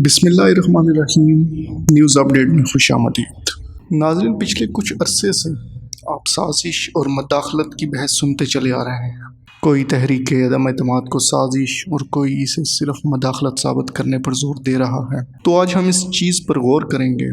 بسم اللہ الرحمن الرحیم۔ نیوز اپڈیٹ میں خوش آمدید ناظرین۔ پچھلے کچھ عرصے سے آپ سازش اور مداخلت کی بحث سنتے چلے آ رہے ہیں۔ کوئی تحریک عدم اعتماد کو سازش اور کوئی اسے صرف مداخلت ثابت کرنے پر زور دے رہا ہے۔ تو آج ہم اس چیز پر غور کریں گے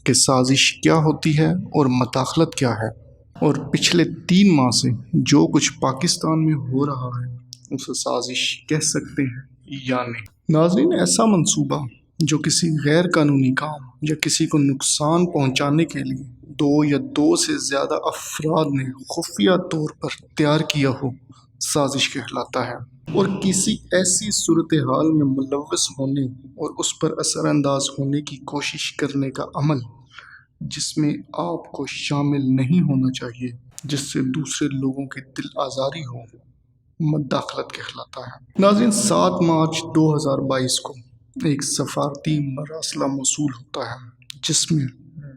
کہ سازش کیا ہوتی ہے اور مداخلت کیا ہے، اور پچھلے 3 ماہ سے جو کچھ پاکستان میں ہو رہا ہے اسے سازش کہہ سکتے ہیں یا نہیں۔ ناظرین، ایسا منصوبہ جو کسی غیر قانونی کام یا کسی کو نقصان پہنچانے کے لیے 2 یا 2 سے زیادہ افراد نے خفیہ طور پر تیار کیا ہو، سازش کہلاتا ہے۔ اور کسی ایسی صورتحال میں ملوث ہونے اور اس پر اثر انداز ہونے کی کوشش کرنے کا عمل جس میں آپ کو شامل نہیں ہونا چاہیے، جس سے دوسرے لوگوں کی دل آزاری ہو، مداخلت کہلاتا ہے۔ ناظرین، 7 مارچ 2022 کو ایک سفارتی مراسلہ موصول ہوتا ہے جس میں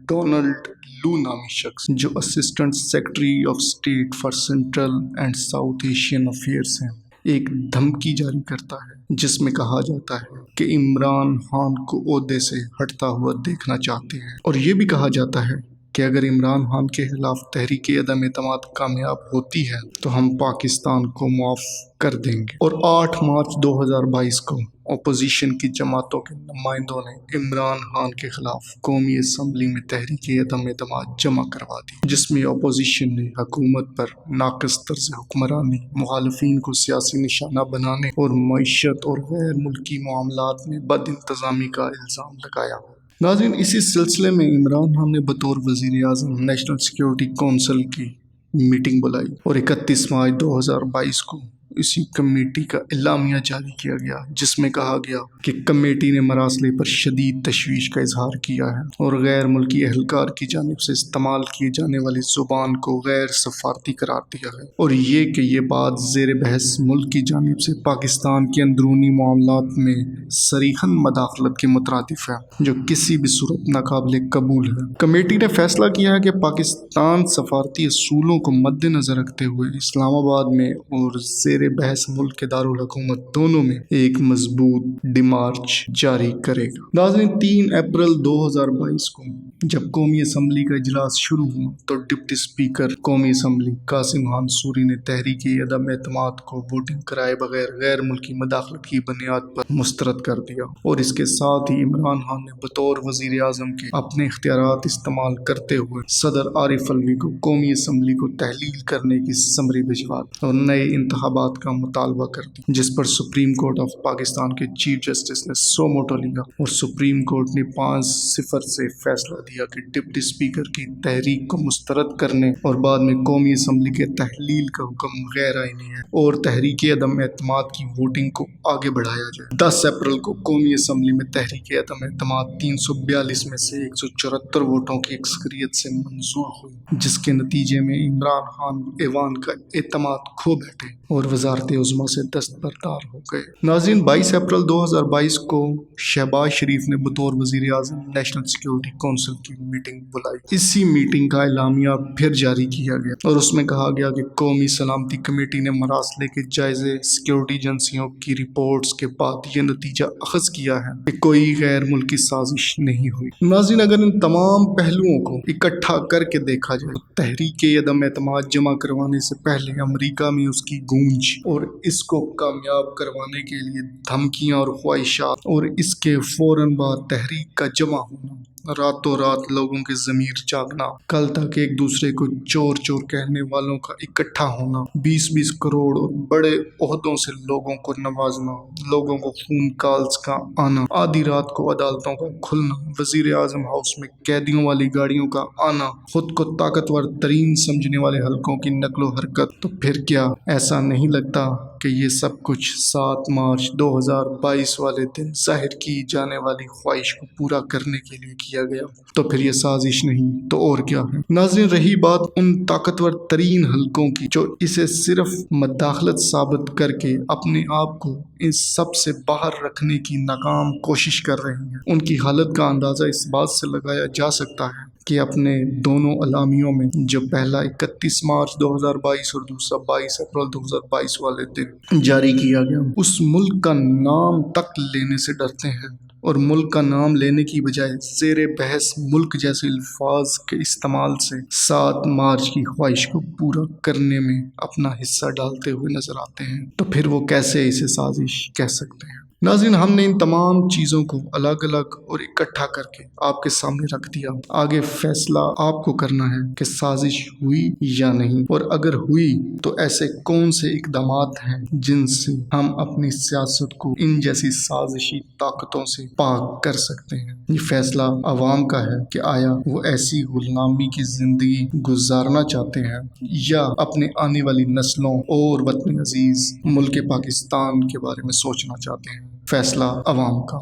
ڈونلڈ لو نامی شخص، جو assistant secretary of state for central and south Asian affairs ہیں، ایک دھمکی جاری کرتا ہے جس میں کہا جاتا ہے کہ عمران خان کو عہدے سے ہٹتا ہوا دیکھنا چاہتے ہیں، اور یہ بھی کہا جاتا ہے کہ اگر عمران خان کے خلاف تحریک عدم اعتماد کامیاب ہوتی ہے تو ہم پاکستان کو معاف کر دیں گے۔ اور 8 مارچ 2022 کو اپوزیشن کی جماعتوں کے نمائندوں نے عمران خان کے خلاف قومی اسمبلی میں تحریک عدم اعتماد جمع کروا دی، جس میں اپوزیشن نے حکومت پر ناقص طرز حکمرانی، مخالفین کو سیاسی نشانہ بنانے اور معیشت اور غیر ملکی معاملات میں بد انتظامی کا الزام لگایا۔ ناظرین، اسی سلسلے میں عمران خان نے بطور وزیر اعظم نیشنل سیکیورٹی کونسل کی میٹنگ بلائی، اور 31 مارچ 2022 کو اسی کمیٹی کا اعلامیہ جاری کیا گیا جس میں کہا گیا کہ کمیٹی نے مراسلے پر شدید تشویش کا اظہار کیا ہے اور غیر ملکی اہلکار کی جانب سے استعمال کیے جانے والی زبان کو غیر سفارتی قرار دیا ہے، اور یہ کہ یہ بات زیر بحث ملک کی جانب سے پاکستان کے اندرونی معاملات میں صریحاً مداخلت کے مترادف ہے، جو کسی بھی صورت ناقابل قبول ہے۔ کمیٹی نے فیصلہ کیا ہے کہ پاکستان سفارتی اصولوں کو مد نظر رکھتے ہوئے اسلام آباد میں اور زیر بحث ملک کے دارالحکومت دونوں میں ایک مضبوط ڈیمارچ جاری کرے گا۔ ناظرین، 3 اپریل 2022 کو جب قومی اسمبلی کا اجلاس شروع ہوا تو ڈپٹی اسپیکر قومی اسمبلی قاسم خان سوری نے تحریک عدم اعتماد کو ووٹنگ کرائے بغیر غیر ملکی مداخلت کی بنیاد پر مسترد کر دیا، اور اس کے ساتھ ہی عمران خان نے بطور وزیر اعظم کے اپنے اختیارات استعمال کرتے ہوئے صدر عارف الوی کو قومی اسمبلی کو تحلیل کرنے کی سمری بھجوا دی اور نئے انتخابات کا مطالبہ کر دی، جس پر سپریم کورٹ آف پاکستان کے چیف جسٹس نے سو موٹو لیا، اور سپریم کورٹ نے 5-0 سے فیصلہ دیا کہ ڈپٹی اسپیکر کی تحریک کو مسترد کرنے اور بعد میں قومی اسمبلی کے تحلیل کا حکم غیر آئینی ہے، اور تحریک عدم اعتماد کی ووٹنگ کو آگے بڑھایا جائے۔ 10 اپریل کو قومی اسمبلی میں تحریک عدم اعتماد 342 میں سے 174 ووٹوں کی اکثریت سے منظور ہوئی، جس کے نتیجے میں عمران خان ایوان کا اعتماد کھو بیٹھے اور وزارت عظمیٰ سے دستبردار ہو گئے۔ ناظرین، 22 اپریل 2022 کو شہباز شریف نے بطور وزیر اعظم نیشنل سیکیورٹی کونسل کی میٹنگ بلائی۔ اسی میٹنگ کا اعلامیہ پھر جاری کیا گیا، اور اس میں کہا گیا کہ قومی سلامتی کمیٹی نے مراسلے کے جائزے سیکیورٹی ایجنسیوں کی رپورٹس کے بعد یہ نتیجہ اخذ کیا ہے کہ کوئی غیر ملکی سازش نہیں ہوئی۔ ناظرین، اگر ان تمام پہلوؤں کو اکٹھا کر کے دیکھا جائے، تحریک عدم اعتماد جمع کروانے سے پہلے امریکہ میں اس کی گونج، اور اس کو کامیاب کروانے کے لیے دھمکیاں اور خواہشات، اور اس کے فوراً بعد تحریک کا جمع ہونا، راتوں رات لوگوں کے ضمیر جاگنا، کل تک ایک دوسرے کو چور چور کہنے والوں کا اکٹھا ہونا، 20 کروڑ اور بڑے عہدوں سے لوگوں کو نوازنا، لوگوں کو فون کالز کا آنا، آدھی رات کو عدالتوں کا کھلنا، وزیر اعظم ہاؤس میں قیدیوں والی گاڑیوں کا آنا، خود کو طاقتور ترین سمجھنے والے حلقوں کی نقل و حرکت، تو پھر کیا ایسا نہیں لگتا کہ یہ سب کچھ 7 مارچ 2022 والے دن ظاہر کی جانے والی خواہش کو پورا کرنے کے لیے کیا گیا؟ تو پھر یہ سازش نہیں تو اور کیا ہے؟ ناظرین، رہی بات ان طاقتور ترین حلقوں کی جو اسے صرف مداخلت ثابت کر کے اپنے آپ کو اس سب سے باہر رکھنے کی ناکام کوشش کر رہی ہیں، ان کی حالت کا اندازہ اس بات سے لگایا جا سکتا ہے کہ اپنے دونوں اعلامیوں میں، جو پہلا 31 مارچ 2022 اور دوسرا 22 اپریل 2022 والے دن جاری کیا گیا، اس ملک کا نام تک لینے سے ڈرتے ہیں اور ملک کا نام لینے کی بجائے زیر بحث ملک جیسے الفاظ کے استعمال سے 7 مارچ کی خواہش کو پورا کرنے میں اپنا حصہ ڈالتے ہوئے نظر آتے ہیں، تو پھر وہ کیسے اسے سازش کہہ سکتے ہیں؟ ناظرین، ہم نے ان تمام چیزوں کو الگ الگ اور اکٹھا کر کے آپ کے سامنے رکھ دیا۔ آگے فیصلہ آپ کو کرنا ہے کہ سازش ہوئی یا نہیں، اور اگر ہوئی تو ایسے کون سے اقدامات ہیں جن سے ہم اپنی سیاست کو ان جیسی سازشی طاقتوں سے پاک کر سکتے ہیں۔ یہ فیصلہ عوام کا ہے کہ آیا وہ ایسی غلامی کی زندگی گزارنا چاہتے ہیں یا اپنے آنے والی نسلوں اور وطن عزیز ملک پاکستان کے بارے میں سوچنا چاہتے ہیں۔ فیصلہ عوام کا۔